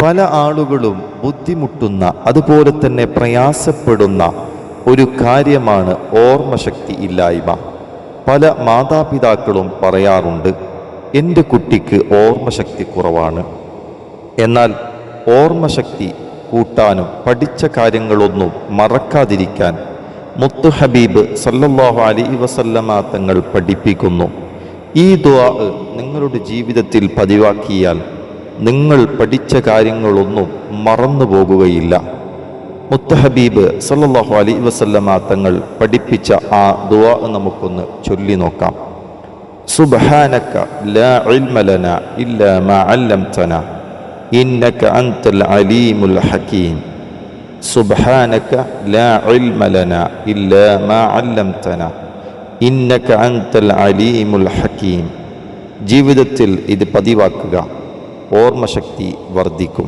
പല ആളുകളും ബുദ്ധിമുട്ടുന്ന അതുപോലെ തന്നെ പ്രയാസപ്പെടുന്ന ഒരു കാര്യമാണ് ഓർമ്മശക്തി ഇല്ലായ്മ. പല മാതാപിതാക്കളും പറയാറുണ്ട്, എൻ്റെ കുട്ടിക്ക് ഓർമ്മശക്തി കുറവാണ്. എന്നാൽ ഓർമ്മശക്തി കൂട്ടാനും പഠിച്ച കാര്യങ്ങളൊന്നും മറക്കാതിരിക്കാൻ മുത്തു ഹബീബ് സല്ലല്ലാഹു അലൈഹി വസല്ലമ തങ്ങൾ പഠിപ്പിക്കുന്നു. ഈ ദുആ നിങ്ങളുടെ ജീവിതത്തിൽ പതിവാക്കിയാൽ നിങ്ങൾ പഠിച്ച കാര്യങ്ങളൊന്നും മറന്നു പോകുകയില്ല. മുത്തു ഹബീബ് സല്ലല്ലാഹു അലൈഹി വസല്ലമ തങ്ങൾ പഠിപ്പിച്ച ആ ദുആ നമുക്കൊന്ന് ചൊല്ലി നോക്കാം. സുബ്ഹാനക ലാ ഇൽമ ലനാ ഇല്ലാ മാ അല്ലംതനാ ഇന്നക അൻതൽ അലീമുൽ ഹകീം. സുബ്ഹാനക ലാ ഇൽമ ലനാ ഇല്ലാ മാ അല്ലംതനാ ഇന്നക അൻതൽ അലീമുൽ ഹകീം. ജീവിതത്തിൽ ഇത് പതിവാക്കുക, ഓർമ്മശക്തി വർദ്ധിക്കും.